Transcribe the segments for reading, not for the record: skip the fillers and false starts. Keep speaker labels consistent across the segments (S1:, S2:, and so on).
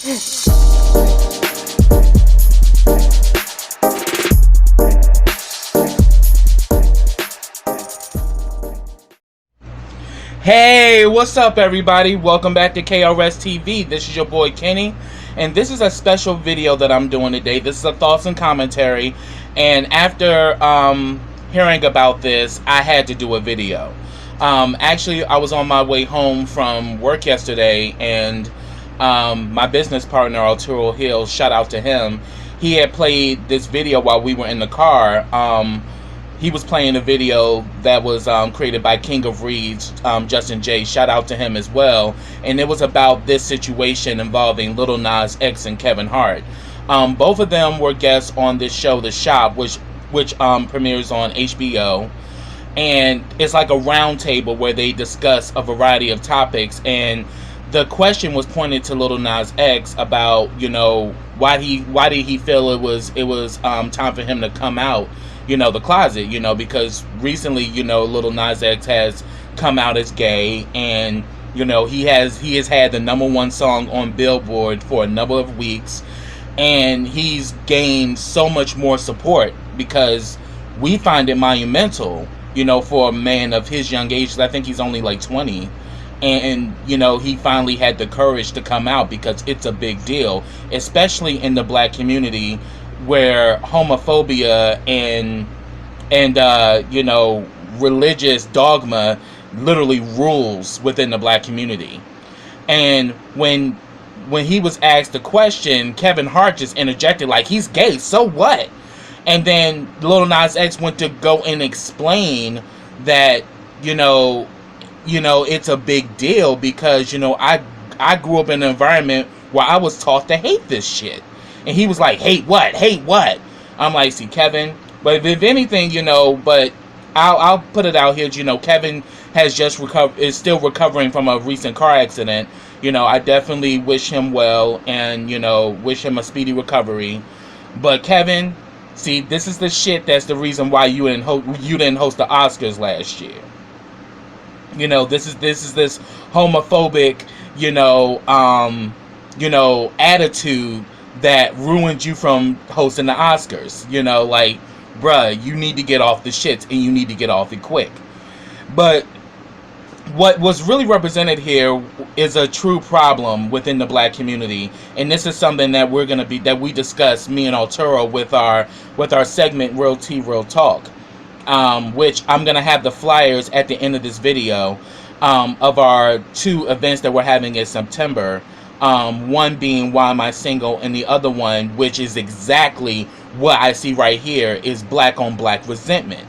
S1: Hey, what's up everybody? Welcome back to KRS TV. This is your boy Kenny, and this is a special video that I'm doing today. This is a thoughts and commentary, and after hearing about this, I had to do a video. Actually, I was on my way home from work yesterday, and my business partner Arturo Hill, shout out to him, he had played this video while we were in the car. He was playing a video that was created by King of Reeds, Justin J. Shout out to him as well. And it was about this situation involving Lil Nas X and Kevin Hart. Both of them were guests on this show, The Shop, which premieres on HBO. And it's like a round table where they discuss a variety of topics. And the question was pointed to Lil Nas X about, you know, why did he feel it was time for him to come out, you know, the closet, you know, because recently, you know, Lil Nas X has come out as gay, and, you know, he has had the #1 song on Billboard for a number of weeks, and he's gained so much more support because we find it monumental, you know, for a man of his young age. I think he's only like 20, and, you know, he finally had the courage to come out because it's a big deal, especially in the black community, where homophobia and you know, religious dogma literally rules within the black community. And when he was asked the question, Kevin Hart just interjected like, he's gay, so what? And then Lil Nas X went to go and explain that, you know, it's a big deal because, you know, I grew up in an environment where I was taught to hate this shit. And he was like, hate what? Hate what? I'm like, see, Kevin, but if anything, you know, but I'll put it out here, you know, Kevin has just is still recovering from a recent car accident. You know, I definitely wish him well and, you know, wish him a speedy recovery. But Kevin, see, this is the shit that's the reason why you didn't host the Oscars last year. You know, this is this homophobic, you know, attitude that ruined you from hosting the Oscars. You know, like, bruh, you need to get off the shits, and you need to get off it quick. But what was really represented here is a true problem within the black community, and this is something that we discuss, me and Arturo, with our segment Real Tea Real Talk, which I'm gonna have the flyers at the end of this video, of our 2 events that we're having in September. One being Why Am I Single, and the other one, which is exactly what I see right here, is black on black resentment.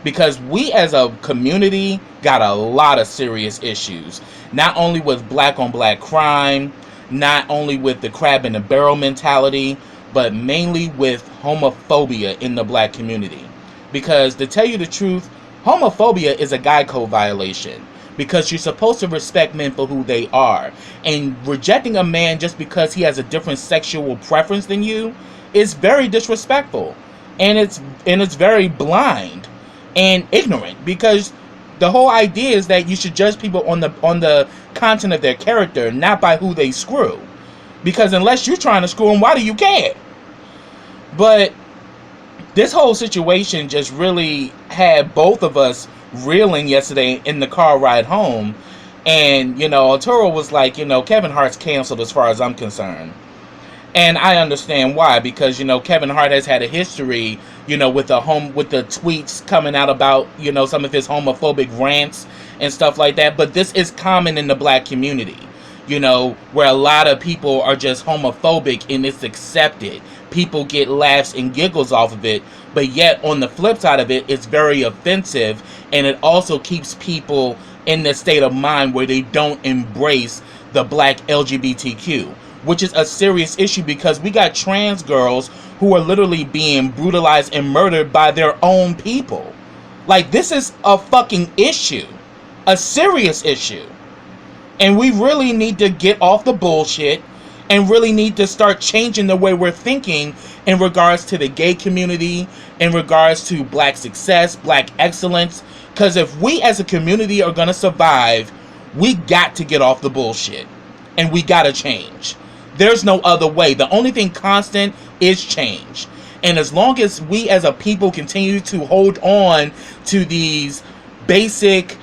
S1: Because we as a community got a lot of serious issues. Not only with black on black crime, not only with the crab in the barrel mentality, but mainly with homophobia in the black community. Because to tell you the truth, homophobia is a guy code violation. Because you're supposed to respect men for who they are. And rejecting a man just because he has a different sexual preference than you is very disrespectful. And it's very blind and ignorant. Because the whole idea is that you should judge people on the content of their character, not by who they screw. Because unless you're trying to screw them, why do you care? But this whole situation just really had both of us reeling yesterday in the car ride home. And, you know, Arturo was like, you know, Kevin Hart's canceled as far as I'm concerned. And I understand why, because, you know, Kevin Hart has had a history, you know, with the tweets coming out about, you know, some of his homophobic rants and stuff like that. But this is common in the black community, you know, where a lot of people are just homophobic and it's accepted. People get laughs and giggles off of it, but yet on the flip side of it, it's very offensive, and it also keeps people in the state of mind where they don't embrace the black LGBTQ, which is a serious issue because we got trans girls who are literally being brutalized and murdered by their own people. Like, this is a fucking issue, a serious issue, and we really need to get off the bullshit and really need to start changing the way we're thinking in regards to the gay community, in regards to black success, black excellence. Because if we as a community are going to survive, we got to get off the bullshit. And we got to change. There's no other way. The only thing constant is change. And as long as we as a people continue to hold on to these basic,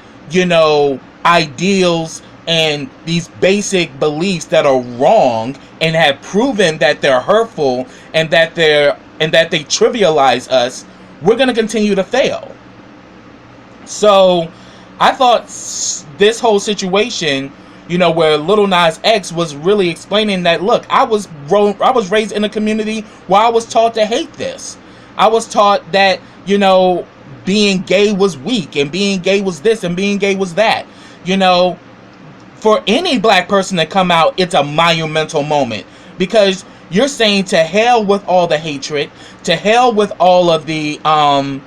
S1: ideals and these basic beliefs that are wrong and have proven that they're hurtful and that they trivialize us, we're going to continue to fail. So I thought this whole situation, where Lil Nas X was really explaining that, look, I was raised in a community where I was taught to hate this. I was taught that, being gay was weak and being gay was this and being gay was that. For any black person to come out, it's a monumental moment, because you're saying to hell with all the hatred, to hell with all of the, to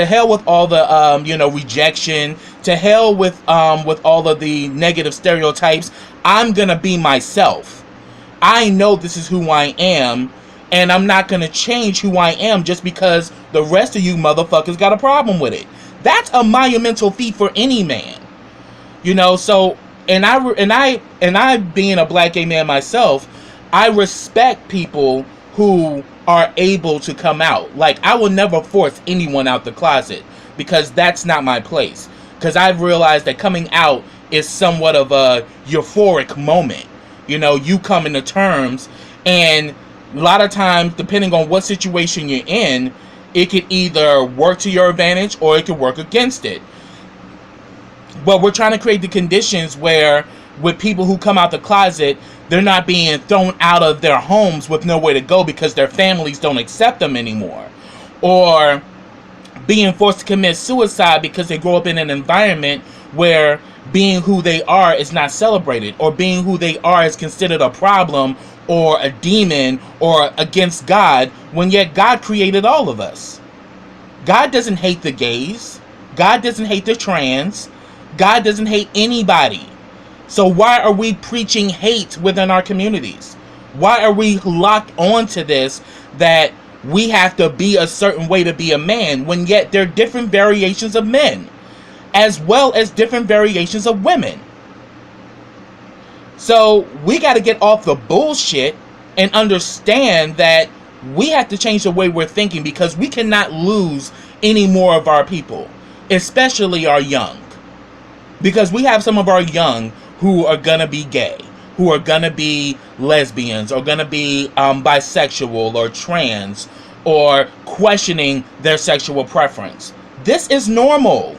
S1: hell with all the, rejection, to hell with all of the negative stereotypes. I'm gonna be myself. I know this is who I am, and I'm not gonna change who I am just because the rest of you motherfuckers got a problem with it. That's a monumental feat for any man. So, and I being a black gay man myself, I respect people who are able to come out. Like, I will never force anyone out the closet, because that's not my place. Because I've realized that coming out is somewhat of a euphoric moment. You coming to terms, and a lot of times, depending on what situation you're in, it could either work to your advantage or it could work against it. But we're trying to create the conditions where, with people who come out the closet, they're not being thrown out of their homes with nowhere to go because their families don't accept them anymore, or being forced to commit suicide because they grow up in an environment where being who they are is not celebrated, or being who they are is considered a problem or a demon or against God, when yet God created all of us. God doesn't hate the gays. God doesn't hate the trans. God doesn't hate anybody. So why are we preaching hate within our communities? Why are we locked onto this, that we have to be a certain way to be a man, when yet there are different variations of men, as well as different variations of women? So we got to get off the bullshit and understand that we have to change the way we're thinking, because we cannot lose any more of our people, especially our young. Because we have some of our young who are going to be gay, who are going to be lesbians, or going to be bisexual or trans, or questioning their sexual preference. This is normal.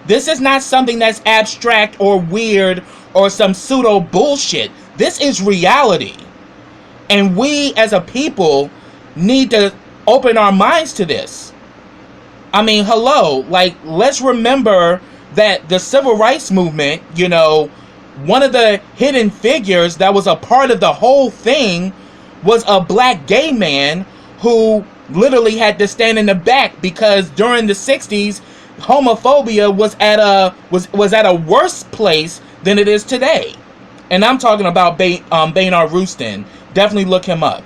S1: This is not something that's abstract or weird or some pseudo bullshit. This is reality. And we as a people need to open our minds to this. I mean, hello, like, let's remember that the civil rights movement, one of the hidden figures that was a part of the whole thing was a black gay man who literally had to stand in the back, because during the 60s, homophobia was at a worse place than it is today. And I'm talking about Bayard Rustin. Definitely look him up.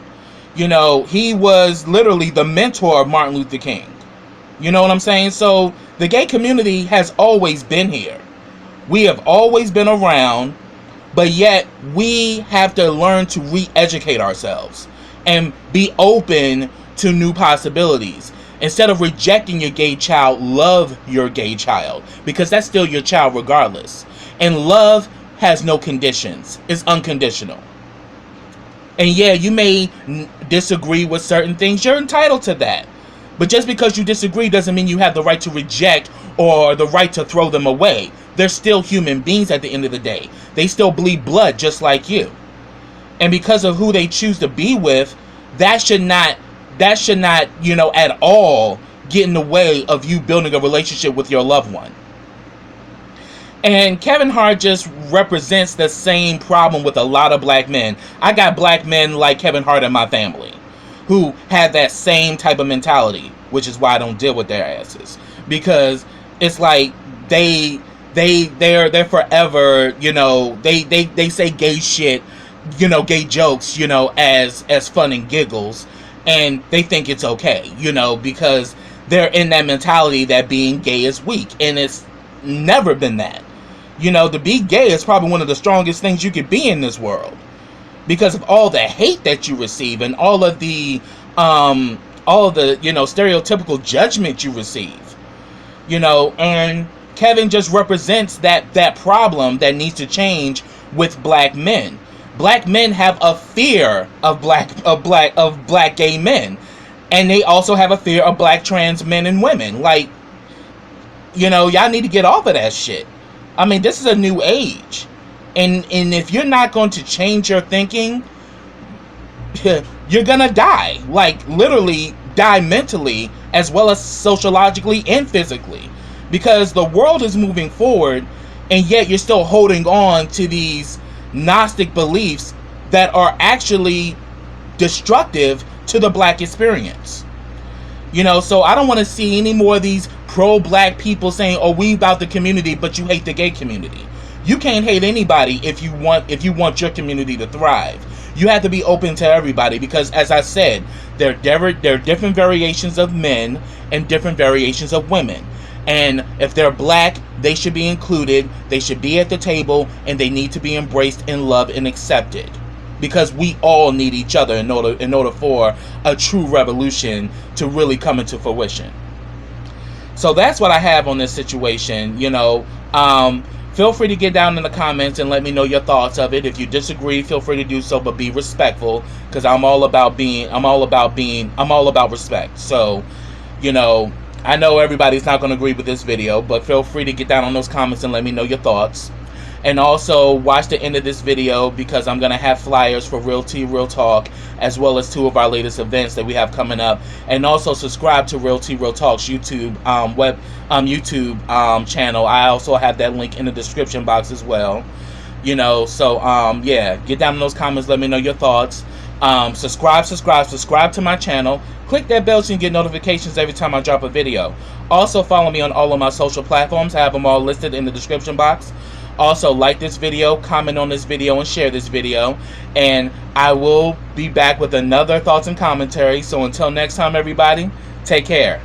S1: He was literally the mentor of Martin Luther King. You know what I'm saying? So the gay community has always been here. We have always been around, but yet we have to learn to re-educate ourselves and be open to new possibilities. Instead of rejecting your gay child, love your gay child, because that's still your child regardless. And love has no conditions. It's unconditional. And yeah, you may disagree with certain things. You're entitled to that. But just because you disagree doesn't mean you have the right to reject or the right to throw them away. They're still human beings at the end of the day. They still bleed blood just like you. And because of who they choose to be with, that should not, at all get in the way of you building a relationship with your loved one. And Kevin Hart just represents the same problem with a lot of black men. I got black men like Kevin Hart in my family who have that same type of mentality, which is why I don't deal with their asses, because it's like they're forever, they say gay shit, gay jokes, as fun and giggles, and they think it's okay, because they're in that mentality that being gay is weak, and it's never been that. To be gay is probably one of the strongest things you could be in this world. because of all the hate that you receive and all of the stereotypical judgment you receive, and Kevin just represents that problem that needs to change with black men. Black men have a fear of black gay men, and they also have a fear of black trans men and women. Like, y'all need to get off of that shit. I mean, this is a new age, and if you're not going to change your thinking, you're gonna die. Like, literally die mentally as well as sociologically and physically, because the world is moving forward, and yet you're still holding on to these Gnostic beliefs that are actually destructive to the black experience. So I don't want to see any more of these pro-black people saying, "Oh, we about the community, but you hate the gay community." You can't hate anybody if you want your community to thrive. You have to be open to everybody, because, as I said, there are different variations of men and different variations of women. And if they're black, they should be included, they should be at the table, and they need to be embraced and loved and accepted. Because we all need each other in order for a true revolution to really come into fruition. So that's what I have on this situation. Feel free to get down in the comments and let me know your thoughts of it. If you disagree, feel free to do so, but be respectful, because I'm all about respect. So, I know everybody's not going to agree with this video, but feel free to get down on those comments and let me know your thoughts. And also watch the end of this video, because I'm going to have flyers for Real Tea Real Talk, as well as 2 of our latest events that we have coming up. And also subscribe to Real Tea Real Talk's YouTube channel. I also have that link in the description box as well. Yeah, get down in those comments, let me know your thoughts. Subscribe to my channel. Click that bell so you can get notifications every time I drop a video. Also follow me on all of my social platforms. I have them all listed in the description box. Also, like this video, comment on this video, and share this video. And I will be back with another thoughts and commentary. So until next time, everybody, take care.